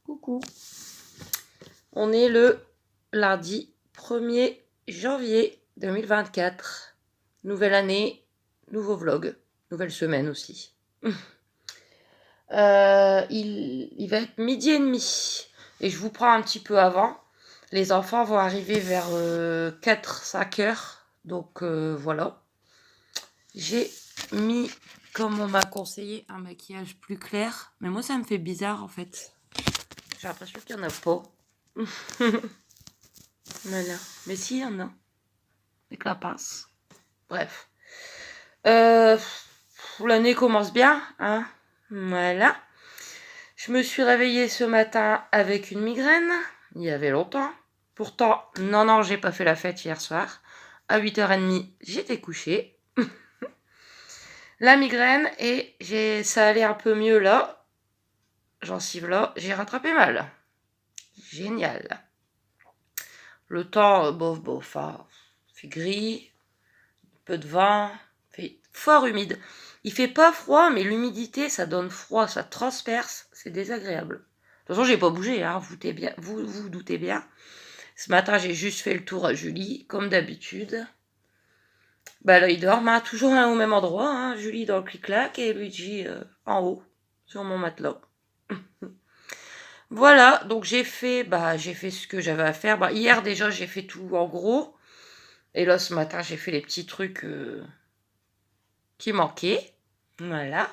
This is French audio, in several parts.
Coucou. On est le lundi 1er janvier 2024. Nouvelle année, nouveau vlog, nouvelle semaine aussi. Il va être 12h30 et je vous prends un petit peu avant. Les enfants vont arriver vers 4-5 heures. Donc voilà. J'ai mis, comme on m'a conseillé, un maquillage plus clair. Mais moi, ça me fait bizarre en fait. J'ai l'impression qu'il n'y en a pas. Voilà. Mais si, il y en a. Avec la pince. Bref. L'année commence bien. Hein, voilà. Je me suis réveillée ce matin avec une migraine. Il y avait longtemps. Pourtant, non, j'ai pas fait la fête hier soir. À 8h30, j'étais couchée. La migraine, et ça allait un peu mieux là. Gencive là, j'ai rattrapé mal. Génial. Le temps, bof, hein, fait gris, peu de vent, fait fort humide. Il fait pas froid, mais l'humidité, ça donne froid, ça transperce, c'est désagréable. De toute façon, j'ai pas bougé, hein, vous doutez bien. Ce matin, j'ai juste fait le tour à Julie, comme d'habitude. Bah là, ils dorment, hein, toujours au même endroit, hein, Julie dans le clic-clac et Luigi en haut, sur mon matelas. Voilà, donc j'ai fait ce que j'avais à faire. Hier déjà, j'ai fait tout en gros. Et là, ce matin, j'ai fait les petits trucs qui manquaient. Voilà.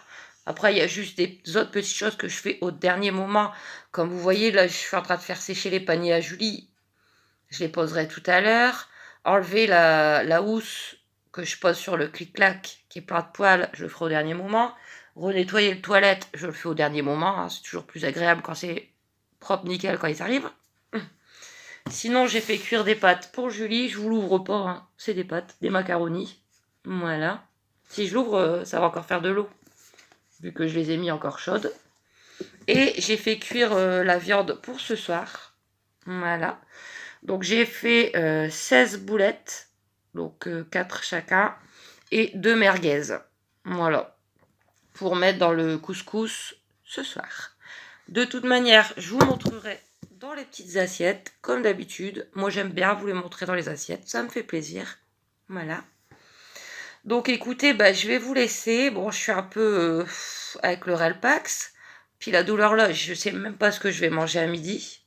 Après, il y a juste des autres petites choses que je fais au dernier moment. Comme vous voyez, là, je suis en train de faire sécher les paniers à Julie. Je les poserai tout à l'heure. Enlever la housse que je pose sur le clic-clac qui est plein de poils, je le ferai au dernier moment. Renettoyer le toilette, je le fais au dernier moment. Hein. C'est toujours plus agréable quand c'est propre nickel quand ils arrivent. Sinon, j'ai fait cuire des pâtes pour Julie. Je vous l'ouvre pas, hein. C'est des pâtes, des macaronis. Voilà. Si je l'ouvre, ça va encore faire de l'eau, vu que je les ai mis encore chaudes. Et j'ai fait cuire la viande pour ce soir. Voilà. Donc j'ai fait 16 boulettes, donc 4 chacun, et 2 merguez. Voilà. Pour mettre dans le couscous ce soir. De toute manière, je vous montrerai dans les petites assiettes, comme d'habitude. Moi, j'aime bien vous les montrer dans les assiettes. Ça me fait plaisir. Voilà. Donc, écoutez, je vais vous laisser. Bon, je suis un peu avec le Relpax. Puis la douleur là, je sais même pas ce que je vais manger à midi.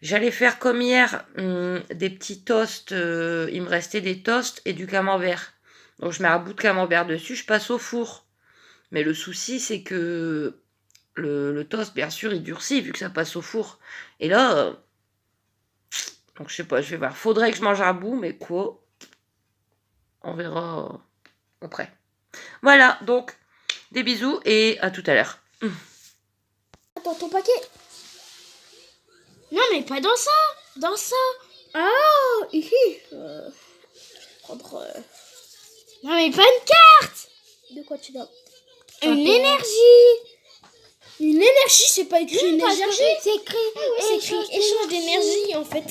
J'allais faire comme hier, des petits toasts. Il me restait des toasts et du camembert. Donc, je mets un bout de camembert dessus. Je passe au four. Mais le souci, c'est que le toast, bien sûr, il durcit vu que ça passe au four. Et là, donc je sais pas, je vais voir. Faudrait que je mange un bout, mais quoi? On verra après. Voilà, donc des bisous et à tout à l'heure. Attends, ton paquet. Non, mais pas dans ça. Dans ça. Ah, ici. Prendre. Non, mais pas une carte. De quoi tu dois? Une énergie. Une énergie, c'est pas écrit une énergie. C'est écrit. Ouais, c'est écrit échange d'énergie en fait.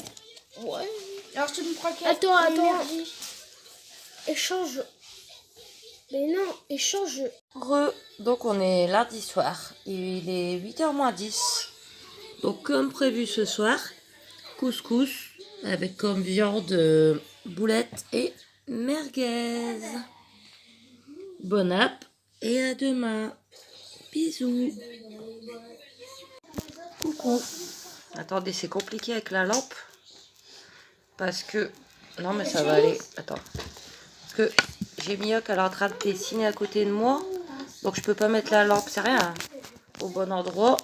Ouais. Alors tu me prends quelle? Attends. Échange. Mais non, échange. Donc on est lundi soir. Il est 8h moins 10. Donc comme prévu ce soir, couscous avec comme viande boulettes et merguez. Bon app et à demain. Bisous. Coucou. Attendez, c'est compliqué avec la lampe. Parce que... Non, mais ça va aller. Attends. Parce que j'ai Mioc, elle est en train de dessiner à côté de moi. Donc je peux pas mettre la lampe, c'est rien. Hein, au bon endroit.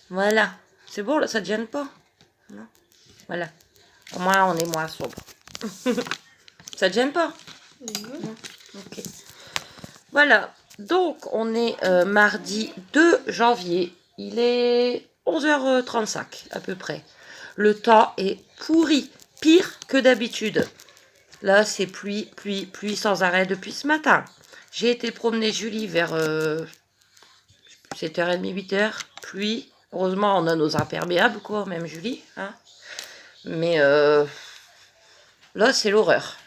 Voilà. C'est bon, là, ça te gêne pas? Non. Voilà. Au moins, on est moins sombre. Ça te gêne pas? Non. Ok. Voilà. Donc, on est mardi 2 janvier. Il est 11h35 à peu près. Le temps est pourri. Pire que d'habitude. Là, c'est pluie sans arrêt depuis ce matin. J'ai été promener Julie vers 7h30, 8h. Pluie. Heureusement, on a nos imperméables, quoi, même Julie. Hein. Mais là, c'est l'horreur.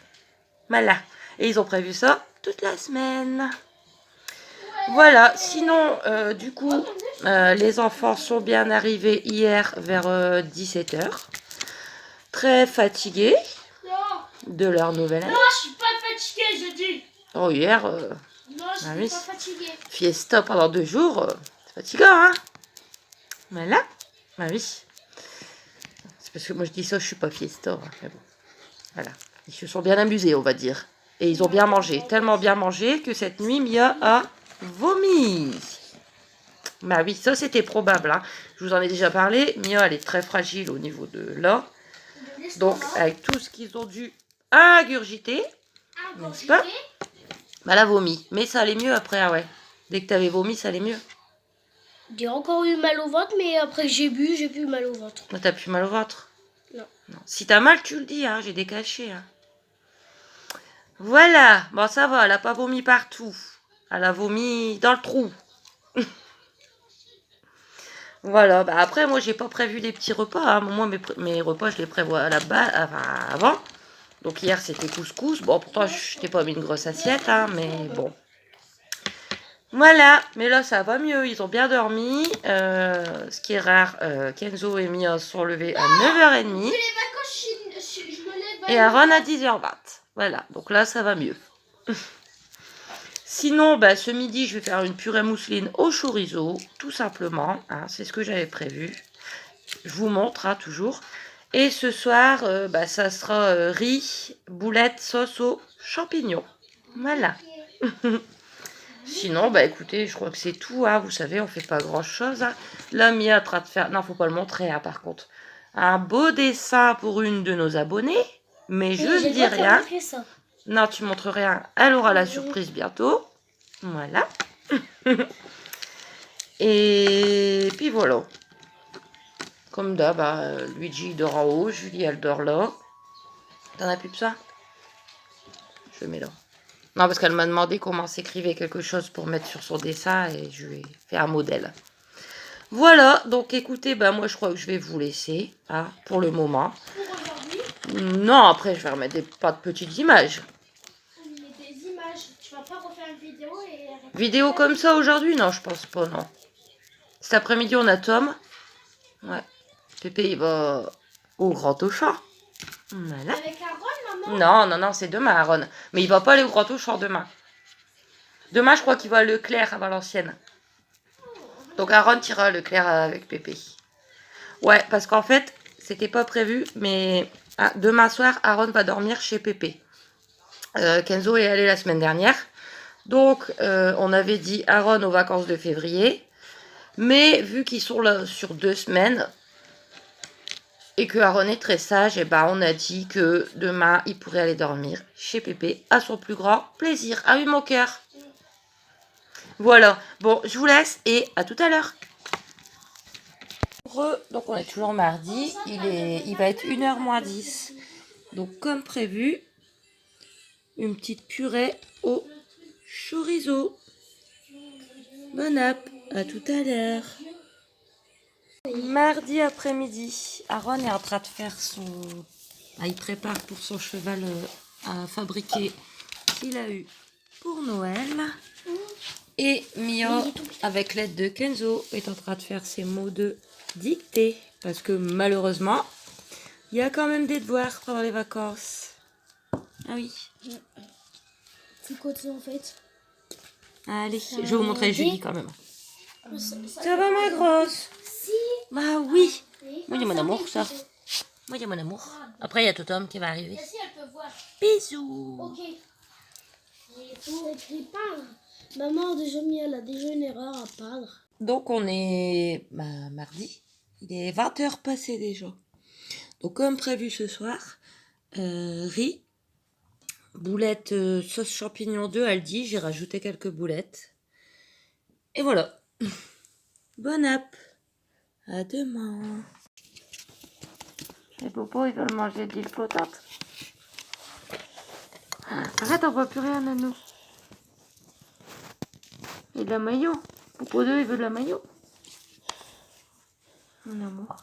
Voilà. Et ils ont prévu ça toute la semaine. Voilà, sinon, du coup, les enfants sont bien arrivés hier vers 17h. Très fatigués de leur nouvelle année. Non, je suis pas fatiguée, je dis. Oh, hier, Non, je suis pas fatiguée. fiesta pendant 2 jours, c'est fatigant, hein? Voilà, bah oui. C'est parce que moi je dis ça, je suis pas fiesta, hein, mais bon. Voilà, ils se sont bien amusés, on va dire. Et ils ont bien mangé, tellement bien mangé que cette nuit, Mia a vomi. Bah oui, ça c'était probable, hein. Je vous en ai déjà parlé. Mia, elle est très fragile au niveau de là. Donc, avec tout ce qu'ils ont dû ingurgiter, n'est-ce pas? Bah, elle a vomi. Mais ça allait mieux après, ah ouais. Dès que t'avais vomi, ça allait mieux. J'ai encore eu mal au ventre, mais après que j'ai bu, j'ai plus mal au ventre. Bah, t'as plus mal au ventre? Non. Si t'as mal, tu le dis, hein. J'ai des cachets, hein. Voilà. Bon, ça va, elle a pas vomi partout. Elle a vomi dans le trou. Voilà, bah après, moi, j'ai pas prévu les petits repas, hein. Moi, mes repas, je les prévois à la base, enfin, avant. Donc, hier, c'était couscous. Bon, pourtant, je t'ai pas mis une grosse assiette, hein, mais bon. Voilà, mais là, ça va mieux. Ils ont bien dormi. Ce qui est rare, Kenzo et Mia sont levés à 9h30. Et Aaron à 10h20. Voilà, donc là, ça va mieux. Sinon, bah, ce midi, je vais faire une purée mousseline au chorizo, tout simplement. Hein, c'est ce que j'avais prévu. Je vous montre, hein, toujours. Et ce soir, bah, ça sera riz, boulettes, sauce aux champignons. Voilà. Sinon, bah écoutez, je crois que c'est tout. Hein. Vous savez, on fait pas grand-chose. Hein. Là, Mia est en train de faire... Non, faut pas le montrer, hein, par contre. Un beau dessin pour une de nos abonnées. Mais je ne dis rien. Non, tu montres rien. Elle aura la surprise bientôt. Voilà. Et puis voilà. Comme d'hab, bah, Luigi dort en haut, Julie elle dort là. T'en as plus que ça? Je le mets là. Non, parce qu'elle m'a demandé comment s'écrivait quelque chose pour mettre sur son dessin et je lui ai fait un modèle. Voilà, donc écoutez, bah moi je crois que je vais vous laisser, hein, pour le moment. Pour aujourd'hui? Non, après je vais remettre pas de petites images. Des images, tu vas pas refaire une vidéo et... Vidéo comme ça aujourd'hui? Non, je pense pas, non. Cet après-midi on a Tom. Ouais. Pépé il va au Grand Auchan. Voilà. Avec Aaron, maman? Non, c'est demain, Aaron. Mais il va pas aller au Grand Auchan demain. Demain, je crois qu'il va à Leclerc à Valenciennes. Donc Aaron ira à Leclerc avec Pépé. Ouais, parce qu'en fait, c'était pas prévu, mais demain soir, Aaron va dormir chez Pépé. Kenzo est allé la semaine dernière. Donc, on avait dit Aaron aux vacances de février. Mais vu qu'ils sont là sur 2 semaines, et que Aaron est très sage, et ben on a dit que demain, il pourrait aller dormir chez Pépé à son plus grand plaisir. Ah oui, mon cœur. Voilà. Bon, je vous laisse et à tout à l'heure. Donc, on est toujours mardi. Il va être 1h moins 10. Donc, comme prévu, une petite purée au chorizo. Bon app. À tout à l'heure. Mardi après-midi, Aaron est en train de faire son... il prépare pour son cheval à fabriquer qu'il a eu pour Noël. Et Mia, avec l'aide de Kenzo, est en train de faire ses mots de dictée. Parce que malheureusement, il y a quand même des devoirs pendant les vacances. Ah oui. C'est quoi ça en fait? Allez, je vais vous montrer Julie quand même. Ça va ma grosse? Si. Bah oui. Moi j'ai mon amour ça. Moi j'ai mon amour. Après il y a Totom qui va arriver. Si elle peut voir. Bisous. Ok. Il faut écrire peindre. Maman elle a déjà une erreur à peindre. Donc on est mardi. Il est 20h passé déjà. Donc comme prévu ce soir, riz, boulettes sauce champignon de Aldi. J'ai rajouté quelques boulettes. Et voilà. Bon app. À demain. Les bobos, ils veulent manger de l'île flottante. Arrête, on voit plus rien à nous. Et de la maillot. Popo 2, il veut de la maillot. Mon amour.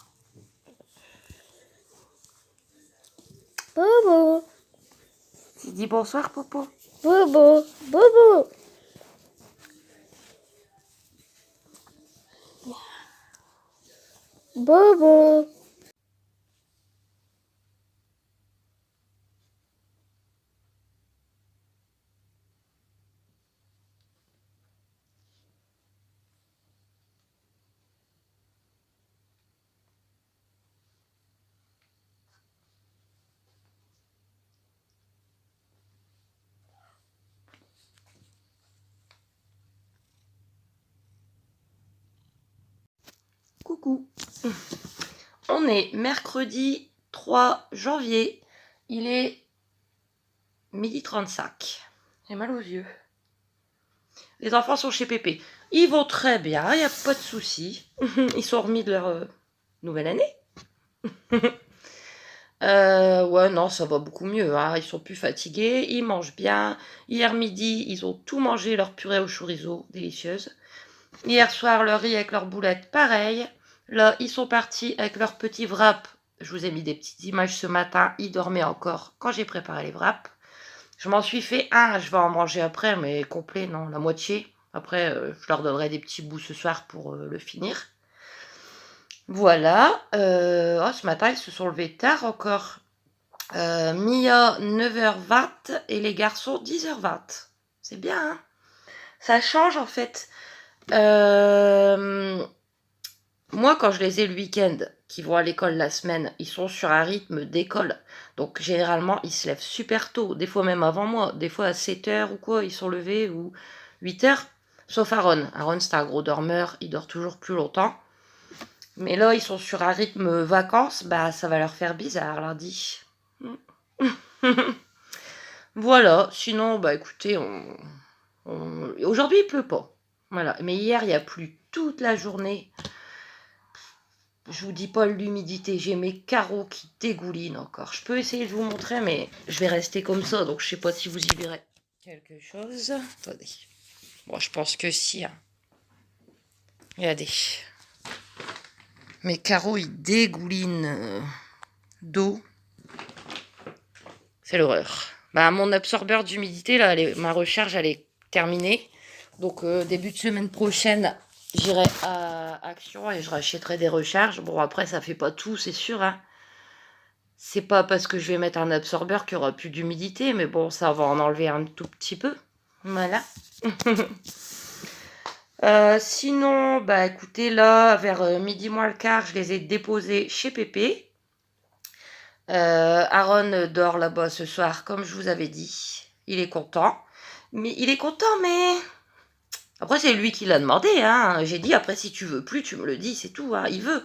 Bobo. Tu dis bonsoir, Popo. Bobo. Bobo. Bobo. Coucou. On est mercredi 3 janvier. Il est 12h35. J'ai mal aux yeux. Les enfants sont chez Pépé. Ils vont très bien, il n'y a pas de souci. Ils sont remis de leur nouvelle année. Ouais, non, ça va beaucoup mieux. Hein. Ils sont plus fatigués, ils mangent bien. Hier midi, ils ont tout mangé, leur purée au chorizo, délicieuse. Hier soir, leur riz avec leurs boulettes, pareil. Là, ils sont partis avec leurs petits wraps. Je vous ai mis des petites images ce matin. Ils dormaient encore quand j'ai préparé les wraps. Je m'en suis fait un, je vais en manger après, mais complet, non, la moitié. Après, je leur donnerai des petits bouts ce soir pour le finir. Voilà. Oh, ce matin, ils se sont levés tard encore. Mia, 9h20 et les garçons, 10h20. C'est bien, hein? Ça change, en fait. Moi, quand je les ai le week-end, qui vont à l'école la semaine, ils sont sur un rythme d'école. Donc, généralement, ils se lèvent super tôt. Des fois même avant moi. Des fois à 7h ou quoi, ils sont levés ou 8h. Sauf Aaron. Aaron, c'est un gros dormeur. Il dort toujours plus longtemps. Mais là, ils sont sur un rythme vacances. Bah, ça va leur faire bizarre lundi. Voilà. Sinon, bah, écoutez, aujourd'hui, il pleut pas. Voilà. Mais hier, il y a plu toute la journée. Je vous dis pas l'humidité, j'ai mes carreaux qui dégoulinent encore. Je peux essayer de vous montrer, mais je vais rester comme ça, donc je sais pas si vous y verrez quelque chose. Attendez. Bon, je pense que si. Hein. Regardez. Mes carreaux, ils dégoulinent d'eau. C'est l'horreur. Bah, mon absorbeur d'humidité, là, ma recharge, elle est terminée. Donc, début de semaine prochaine, j'irai à Action et je rachèterai des recharges. Bon, après, ça fait pas tout, c'est sûr. Hein. C'est pas parce que je vais mettre un absorbeur qu'il y aura plus d'humidité, mais bon, ça va en enlever un tout petit peu. Voilà. Sinon, bah écoutez, là, vers midi moins le quart, je les ai déposés chez Pépé. Aaron dort là-bas ce soir, comme je vous avais dit. Il est content. Mais après, c'est lui qui l'a demandé, hein. J'ai dit, après, si tu veux plus, tu me le dis, c'est tout, hein. Il veut.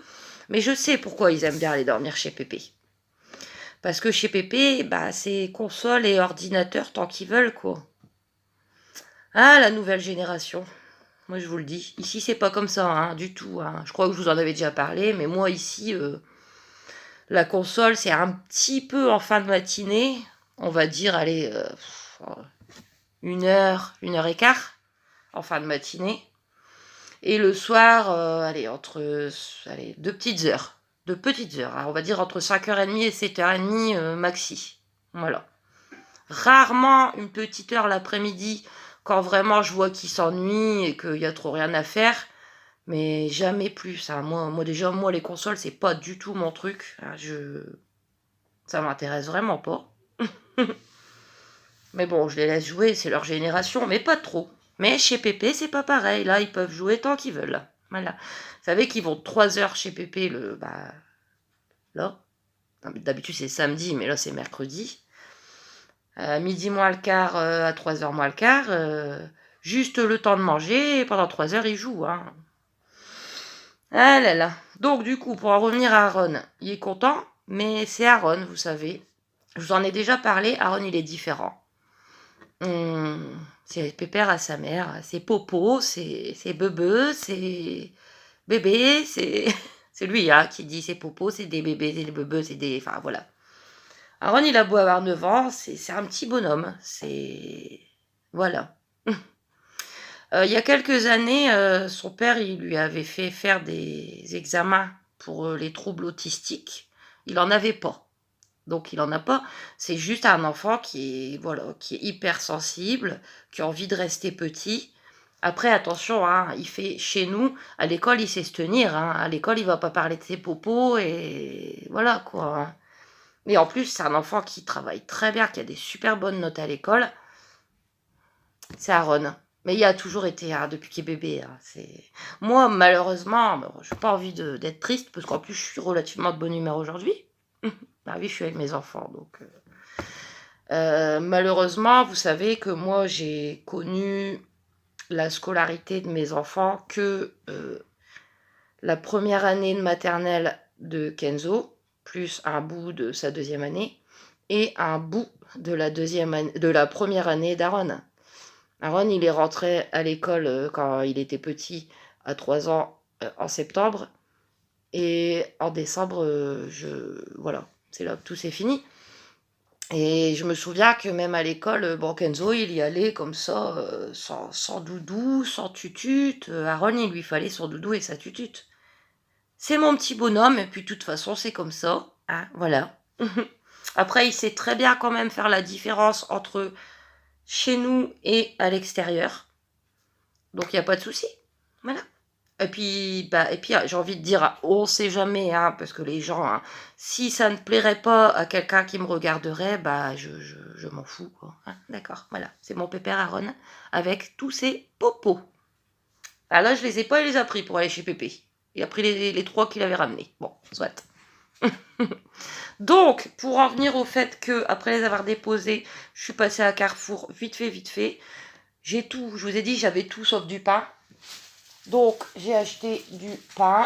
Mais je sais pourquoi ils aiment bien aller dormir chez Pépé. Parce que chez Pépé, bah, c'est console et ordinateur tant qu'ils veulent, quoi. Ah, la nouvelle génération. Moi, je vous le dis. Ici, c'est pas comme ça, hein, du tout. Hein. Je crois que je vous en avais déjà parlé, mais moi, ici, la console, c'est un petit peu en fin de matinée. On va dire, allez, 1h et quart en fin de matinée. Et le soir, allez, entre 2 petites heures. 2 petites heures. Alors, on va dire entre 5h30 et 7h30 maxi. Voilà. Rarement une petite heure l'après-midi quand vraiment je vois qu'ils s'ennuient et qu'il y a trop rien à faire. Mais jamais plus. Hein. Moi, déjà, les consoles, c'est pas du tout mon truc. Ça m'intéresse vraiment pas. Mais bon, je les laisse jouer, c'est leur génération, mais pas trop. Mais chez Pépé, c'est pas pareil. Là, ils peuvent jouer tant qu'ils veulent. Voilà. Vous savez qu'ils vont 3 heures chez Pépé là. D'habitude, c'est samedi, mais là, c'est mercredi. Midi moins le quart à 3h moins le quart. Juste le temps de manger, et pendant 3 heures, ils jouent. Hein. Ah là là. Donc, du coup, pour en revenir à Aaron, il est content, mais c'est Aaron, vous savez. Je vous en ai déjà parlé, Aaron, il est différent. C'est pépère à sa mère, c'est Popo, c'est Bebe, c'est bébé, c'est lui hein, qui dit c'est Popo, c'est des bébés, c'est des bebeux, c'est des... Enfin, voilà. Aaron, il a beau avoir 9 ans, c'est un petit bonhomme, c'est... Voilà. Il y a quelques années, son père, il lui avait fait faire des examens pour les troubles autistiques. Il n'en avait pas. Donc il en a pas. C'est juste un enfant qui est hypersensible, qui a envie de rester petit. Après, attention, hein, il fait chez nous, à l'école, il sait se tenir. Hein. À l'école, il va pas parler de ses popos et voilà quoi. Hein. Mais en plus, c'est un enfant qui travaille très bien, qui a des super bonnes notes à l'école. C'est Aaron. Mais il a toujours été, hein, depuis qu'il est bébé. Hein, moi, malheureusement, je n'ai pas envie d'être triste, parce qu'en plus, je suis relativement de bonne humeur aujourd'hui. Bah oui, je suis avec mes enfants, donc... malheureusement, vous savez que moi, j'ai connu la scolarité de mes enfants que la première année de maternelle de Kenzo, plus un bout de sa deuxième année, et un bout de la première année d'Aaron. Aaron, il est rentré à l'école quand il était petit, à 3 ans, en septembre. Et en décembre, voilà, c'est là que tout s'est fini. Et je me souviens que même à l'école, Kenzo, il y allait comme ça, sans doudou, sans tutute. Aaron, il lui fallait son doudou et sa tutute. C'est mon petit bonhomme, et puis de toute façon, c'est comme ça. Hein, voilà. Après, il sait très bien quand même faire la différence entre chez nous et à l'extérieur. Donc, il n'y a pas de souci. Voilà. Et puis j'ai envie de dire, on sait jamais, hein, parce que les gens, hein, si ça ne plairait pas à quelqu'un qui me regarderait, je m'en fous, quoi. Hein, d'accord, voilà. C'est mon pépère Aaron, avec tous ses popos. Ah là, je les ai pas, il les a pris pour aller chez Pépé. Il a pris les 3 qu'il avait ramenés. Bon, soit. Donc, pour en venir au fait que, après les avoir déposés, je suis passée à Carrefour, vite fait. J'ai tout, je vous ai dit, j'avais tout sauf du pain. Donc, j'ai acheté du pain.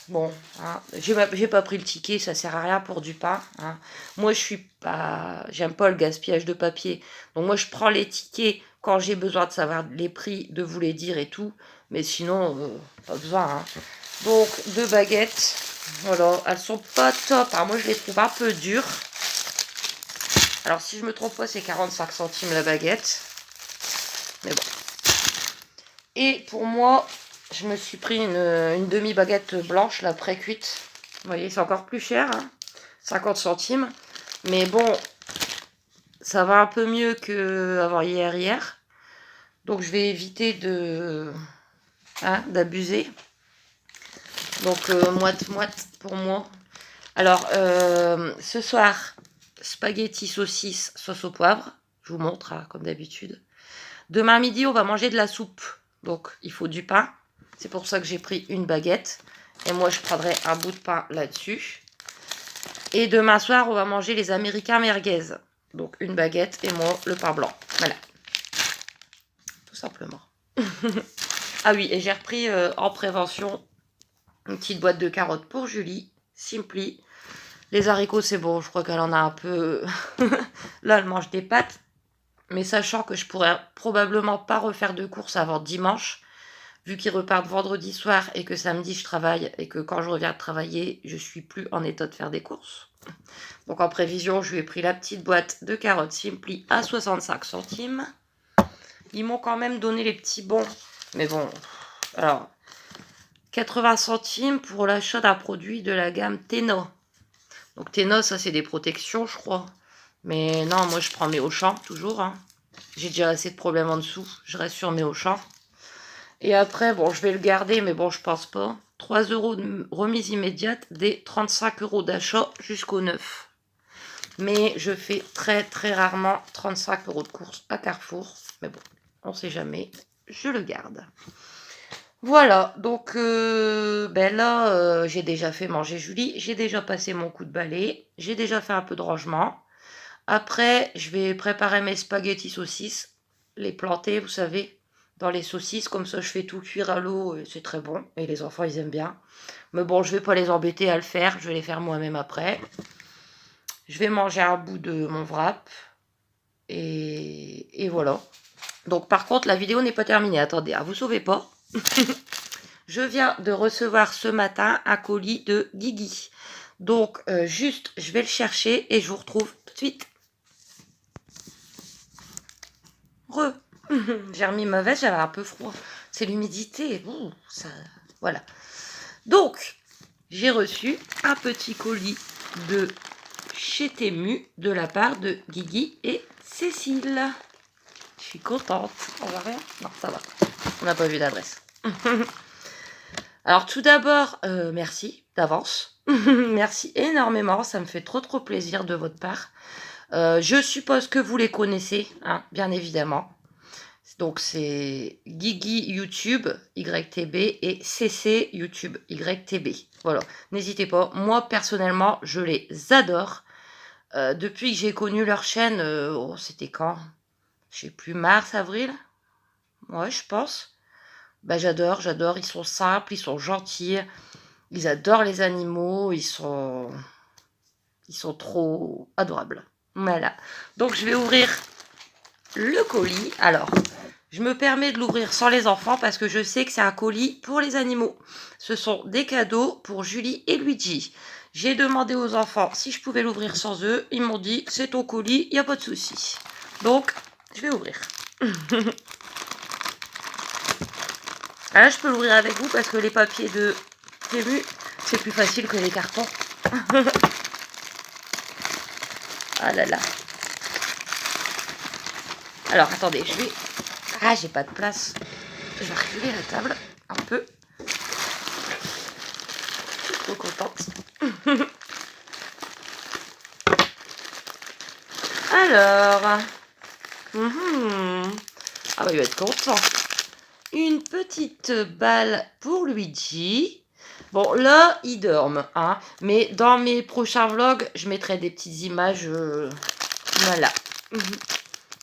Bon, hein, j'ai pas pris le ticket, ça sert à rien pour du pain. Hein. Moi, j'aime pas le gaspillage de papier. Donc, moi, je prends les tickets quand j'ai besoin de savoir les prix, de vous les dire et tout. Mais sinon, pas besoin. Hein. Donc, 2 baguettes. Voilà, elles sont pas top. Alors, moi, je les trouve un peu dures. Alors, si je me trompe pas, c'est 45 centimes la baguette. Mais bon. Et pour moi, je me suis pris une demi-baguette blanche, la pré-cuite. Vous voyez, c'est encore plus cher, hein, 50 centimes. Mais bon, ça va un peu mieux qu'avant hier. Donc, je vais éviter d'abuser. Donc, moite-moite pour moi. Alors, ce soir, spaghetti saucisse sauce au poivre. Je vous montre, hein, comme d'habitude. Demain midi, on va manger de la soupe. Donc, il faut du pain. C'est pour ça que j'ai pris une baguette. Et moi, je prendrai un bout de pain là-dessus. Et demain soir, on va manger les Américains merguez. Donc, une baguette et moi, le pain blanc. Voilà. Tout simplement. Ah oui, et j'ai repris en prévention une petite boîte de carottes pour Julie. Simply. Les haricots, c'est bon. Je crois qu'elle en a un peu... Là, elle mange des pâtes. Mais sachant que je pourrais probablement pas refaire de courses avant dimanche, vu qu'ils repartent vendredi soir et que samedi je travaille et que quand je reviens de travailler, je suis plus en état de faire des courses. Donc en prévision, je lui ai pris la petite boîte de carottes Simply à 65 centimes. Ils m'ont quand même donné les petits bons. Mais bon, alors, 80 centimes pour l'achat d'un produit de la gamme Teno. Donc Teno, ça c'est des protections, je crois. Mais non, moi je prends mes Auchan, toujours. Hein. J'ai déjà assez de problèmes en dessous. Je reste sur mes Auchan. Et après, bon, je vais le garder, mais bon, je pense pas. 3 € de remise immédiate des 35 € d'achat jusqu'au 9. Mais je fais très très rarement 35 € de course à Carrefour. Mais bon, on sait jamais. Je le garde. Voilà, donc là, j'ai déjà fait manger Julie. J'ai déjà passé mon coup de balai. J'ai déjà fait un peu de rangement. Après, je vais préparer mes spaghettis saucisses, les planter, vous savez, dans les saucisses. Comme ça, je fais tout cuire à l'eau et c'est très bon. Et les enfants, ils aiment bien. Mais bon, je vais pas les embêter à le faire. Je vais les faire moi-même après. Je vais manger un bout de mon wrap. Et voilà. Donc, par contre, la vidéo n'est pas terminée. Attendez, vous sauvez pas. Je viens de recevoir ce matin un colis de Guigui. Donc, juste, je vais le chercher et je vous retrouve tout de suite. J'ai remis ma veste, j'avais un peu froid. C'est l'humidité. Voilà. Donc, j'ai reçu un petit colis de chez Temu de la part de Guigui et Cécile. suis contente. On va rien? Non, ça va. On n'a pas vu d'adresse. Alors tout d'abord, merci d'avance. Merci énormément, ça me fait trop plaisir de votre part. Je suppose que vous les connaissez, hein, bien évidemment. Donc c'est Guigui YouTube, YTB, et CC YouTube, YTB. Voilà, n'hésitez pas. Moi, personnellement, je les adore. Depuis que j'ai connu leur chaîne, c'était quand? Je sais plus, mars, avril? Ouais, je pense. Bah, j'adore. Ils sont simples, ils sont gentils. Ils adorent les animaux. Ils sont trop adorables. Voilà. Donc, je vais ouvrir le colis. Alors, je me permets de l'ouvrir sans les enfants parce que je sais que c'est un colis pour les animaux. Ce sont des cadeaux pour Julie et Luigi. J'ai demandé aux enfants si je pouvais l'ouvrir sans eux. Ils m'ont dit, c'est ton colis, il n'y a pas de souci. Donc, je vais ouvrir. Ah là, je peux l'ouvrir avec vous parce que les papiers de Tému, c'est plus facile que les cartons. Ah là là. Alors, attendez, je vais... Ah, j'ai pas de place. Je vais reculer la table un peu. Je suis trop contente. Alors... Ah bah, il va être content. Une petite balle pour Luigi. Bon, là, ils dorment, hein. Mais dans mes prochains vlogs, je mettrai des petites images. Voilà.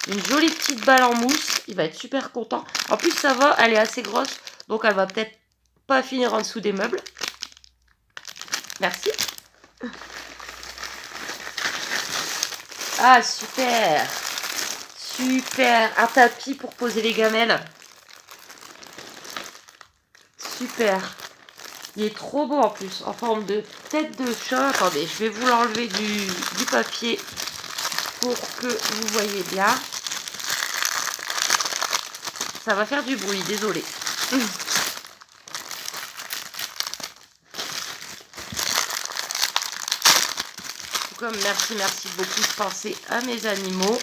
Une jolie petite balle en mousse. Il va être super content. En plus, ça va, elle est assez grosse. Donc, elle va peut-être pas finir en dessous des meubles. Merci. Ah, super. Super. Un tapis pour poser les gamelles. Super. Il est trop beau en plus, en forme de tête de chat. Attendez, je vais vous l'enlever du papier pour que vous voyez bien. Ça va faire du bruit, désolé. Comme merci beaucoup de penser à mes animaux.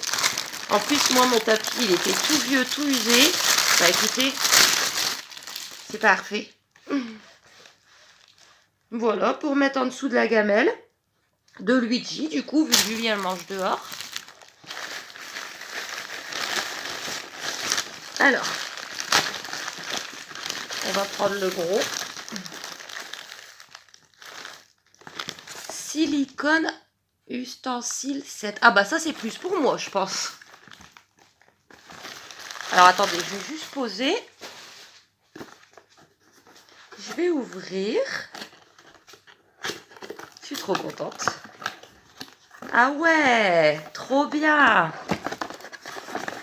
En plus, moi, mon tapis, il était tout vieux, tout usé. Bah écoutez, c'est parfait. Voilà, pour mettre en dessous de la gamelle de Luigi, du coup, vu que Julie, elle mange dehors. Alors, on va prendre le gros. Silicone ustensile 7. Ah bah ça, c'est plus pour moi, je pense. Alors, attendez, je vais juste poser. Je vais ouvrir. Je suis trop contente. Ah ouais, trop bien.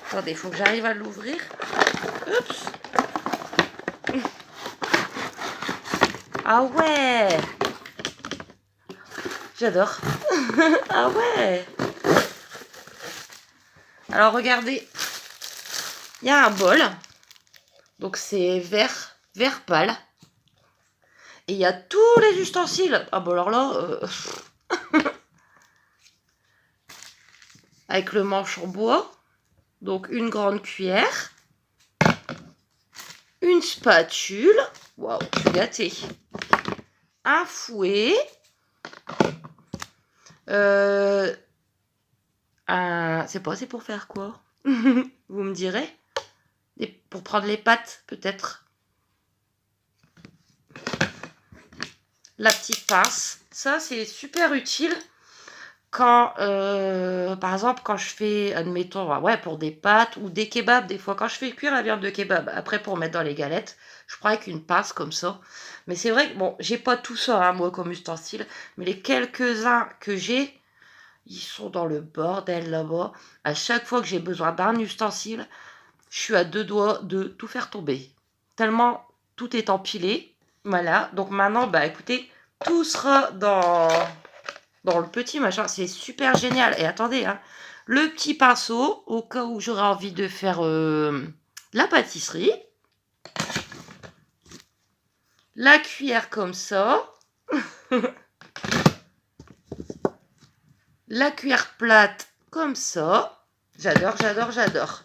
Attendez, il faut que j'arrive à l'ouvrir. Oups. Ah ouais. J'adore. Ah ouais. Alors regardez. Il y a un bol. Donc c'est vert pâle. Et il y a tous les ustensiles. Ah bon alors là... avec le manche en bois. Donc une grande cuillère. Une spatule. Waouh, je suis gâtée. Un fouet. C'est pour faire quoi? Vous me direz. Pour prendre les pâtes, peut-être. La petite pince. Ça, c'est super utile quand, par exemple, quand je fais, admettons, ouais, pour des pâtes ou des kebabs, des fois, quand je fais cuire la viande de kebab, après pour mettre dans les galettes, je prends avec une pince comme ça. Mais c'est vrai que, bon, j'ai pas tout ça, hein, moi, comme ustensile, mais les quelques-uns que j'ai, ils sont dans le bordel là-bas. À chaque fois que j'ai besoin d'un ustensile, je suis à deux doigts de tout faire tomber. Tellement tout est empilé. Voilà. Donc maintenant, bah écoutez, tout sera dans le petit machin. C'est super génial. Et attendez, hein, le petit pinceau, au cas où j'aurais envie de faire la pâtisserie. La cuillère comme ça. La cuillère plate comme ça. J'adore.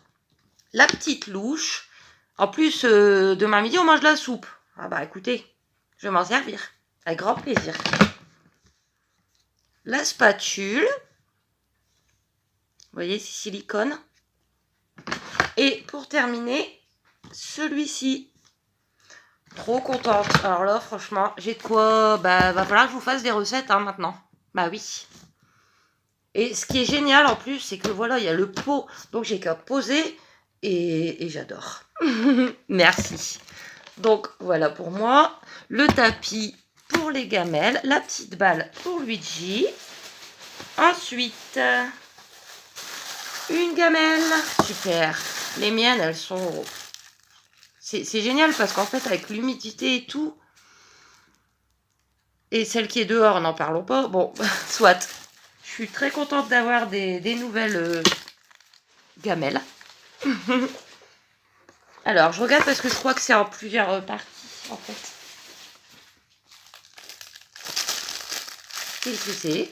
la petite louche. En plus, demain midi, on mange de la soupe. Ah bah écoutez, je vais m'en servir. Avec grand plaisir. La spatule. Vous voyez, c'est silicone. Et pour terminer, celui-ci. Trop contente. Alors là, franchement, j'ai de quoi... Bah, va falloir que je vous fasse des recettes hein, maintenant. Bah oui. Et ce qui est génial en plus, c'est que voilà, il y a le pot. Donc j'ai qu'à poser et j'adore. Merci. Donc voilà pour moi. Le tapis pour les gamelles. La petite balle pour Luigi. Ensuite, une gamelle. Super. Les miennes, elles sont... C'est génial parce qu'en fait, avec l'humidité et tout, et celle qui est dehors, n'en parlons pas. Bon, soit. Je suis très contente d'avoir des nouvelles gamelles. Alors, je regarde parce que je crois que c'est en plusieurs parties, en fait. Qu'est-ce que c'est?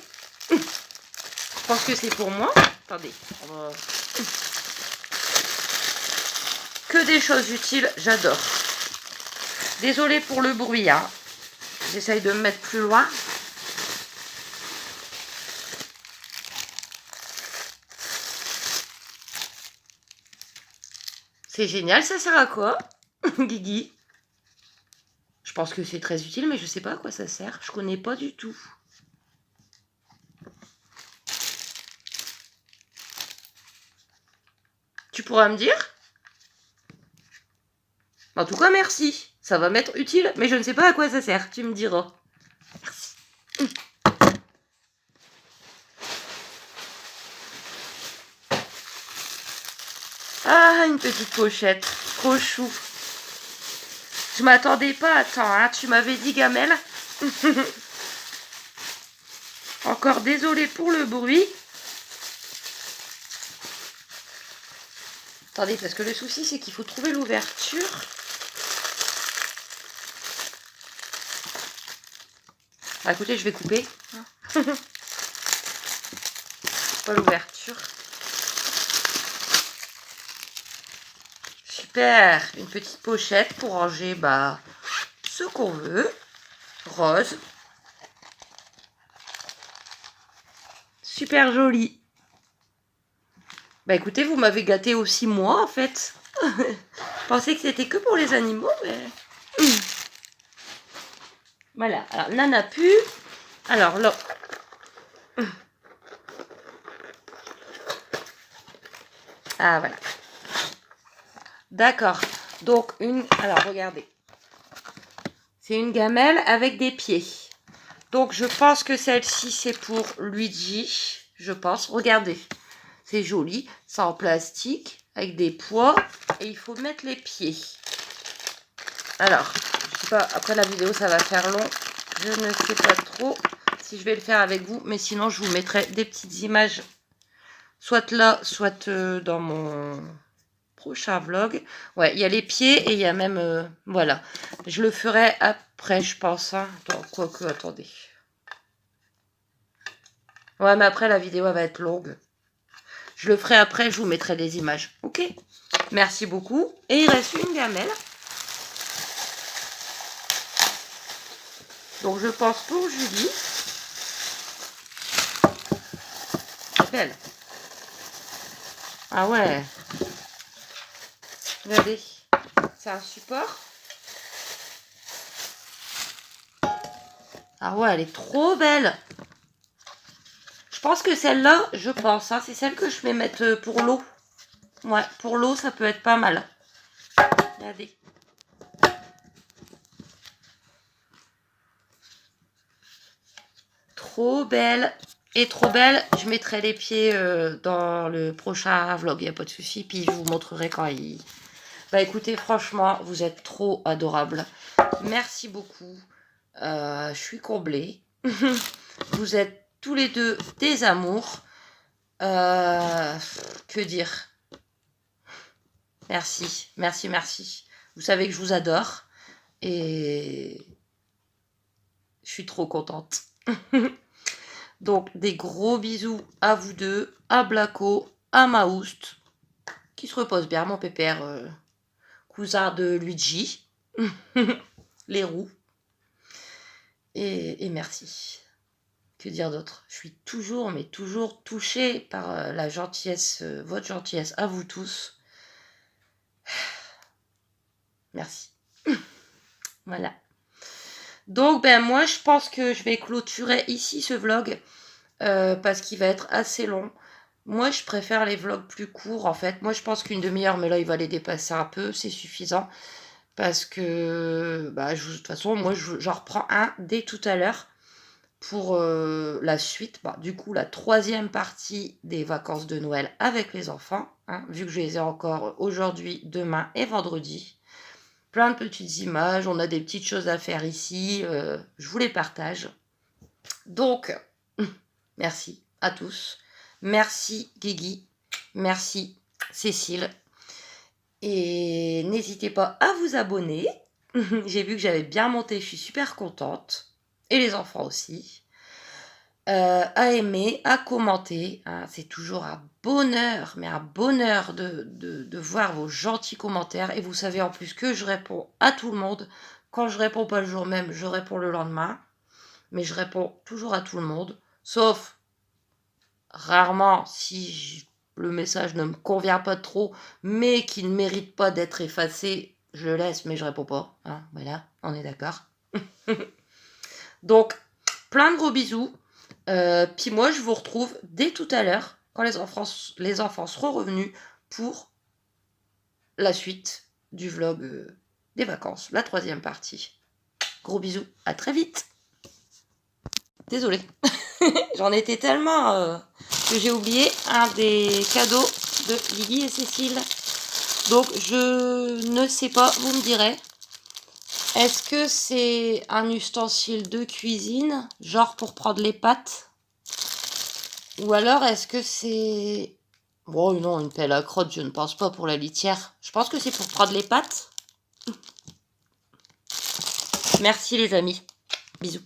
Je pense que c'est pour moi. Attendez. Que des choses utiles, j'adore. Désolée pour le bruit, hein. J'essaye de me mettre plus loin. C'est génial, ça sert à quoi, Guigui? Je pense que c'est très utile, mais je sais pas à quoi ça sert. Je connais pas du tout. Tu pourras me dire? En tout cas, merci. Ça va m'être utile, mais je ne sais pas à quoi ça sert. Tu me diras. Merci. Ah, une petite pochette. Trop chou. Je m'attendais pas à temps, hein. Tu m'avais dit gamelle. Encore désolée pour le bruit. Attendez, parce que le souci, c'est qu'il faut trouver l'ouverture. Ah, écoutez, je vais couper. Pas l'ouverture. Super. Une petite pochette pour ranger bah, ce qu'on veut. Rose. Super joli. Bah écoutez, vous m'avez gâté aussi moi en fait. Je pensais que c'était que pour les animaux, mais... Voilà, alors Nana pu. Alors là... Ah voilà. D'accord. Donc une... Alors regardez. C'est une gamelle avec des pieds. Donc je pense que celle-ci c'est pour Luigi. Je pense. Regardez. C'est joli. C'est en plastique avec des poids. Et il faut mettre les pieds. Alors, je sais pas, après la vidéo ça va faire long. Je ne sais pas trop si je vais le faire avec vous. Mais sinon je vous mettrai des petites images. Soit là, soit dans mon prochain vlog. Ouais, il y a les pieds et il y a même... voilà. Je le ferai après, je pense. Hein. Quoique, attendez. Ouais, mais après la vidéo elle va être longue. Je le ferai après, je vous mettrai des images. Ok? Merci beaucoup. Et il reste une gamelle. Donc je pense pour Julie. C'est belle. Ah ouais. Regardez. C'est un support. Ah ouais, elle est trop belle. Je pense que celle-là, je pense, hein, c'est celle que je vais mettre pour l'eau. Ouais, pour l'eau, ça peut être pas mal. Regardez. Trop belle. Et trop belle, je mettrai les pieds dans le prochain vlog, il n'y a pas de souci. Puis je vous montrerai quand il... Bah écoutez, franchement, vous êtes trop adorables. Merci beaucoup. Je suis comblée. Vous êtes tous les deux des amours. Que dire? Merci, merci, merci. Vous savez que je vous adore. Et je suis trop contente. Donc, des gros bisous à vous deux, à Blacko, à Maoust, qui se repose bien, mon pépère, cousin de Luigi. Les roues. Et merci. Que dire d'autre? Je suis toujours, mais toujours touchée par la gentillesse, votre gentillesse à vous tous. Merci. Voilà. Donc, ben moi, je pense que je vais clôturer ici ce vlog parce qu'il va être assez long. Moi, je préfère les vlogs plus courts, en fait. Moi, je pense qu'une demi-heure, mais là, il va les dépasser un peu, c'est suffisant. Parce que, bah, de toute façon, moi, j'en reprends un dès tout à l'heure pour la suite. Bah, du coup, la 3e partie des vacances de Noël avec les enfants, hein, vu que je les ai encore aujourd'hui, demain et vendredi. Plein de petites images, on a des petites choses à faire ici, je vous les partage. Donc, merci à tous. Merci Guigui, merci Cécile. Et n'hésitez pas à vous abonner. J'ai vu que j'avais bien monté, je suis super contente. Et les enfants aussi. À aimer, à commenter. Hein, c'est toujours un bonheur, mais un bonheur de voir vos gentils commentaires. Et vous savez en plus que je réponds à tout le monde. Quand je réponds pas le jour même, je réponds le lendemain. Mais je réponds toujours à tout le monde. Sauf rarement si le message ne me convient pas trop, mais qui ne mérite pas d'être effacé, je le laisse, mais je réponds pas. Hein, voilà, on est d'accord. Donc, plein de gros bisous. Puis moi, je vous retrouve dès tout à l'heure, quand les enfants seront revenus, pour la suite du vlog des vacances, la 3e partie. Gros bisous, à très vite. Désolée, j'en étais tellement que j'ai oublié un des cadeaux de Lily et Cécile. Donc, je ne sais pas, vous me direz. Est-ce que c'est un ustensile de cuisine, genre pour prendre les pâtes? Ou alors est-ce que c'est... Bon, non, une pelle à crotte, je ne pense pas pour la litière. Je pense que c'est pour prendre les pâtes. Merci les amis. Bisous.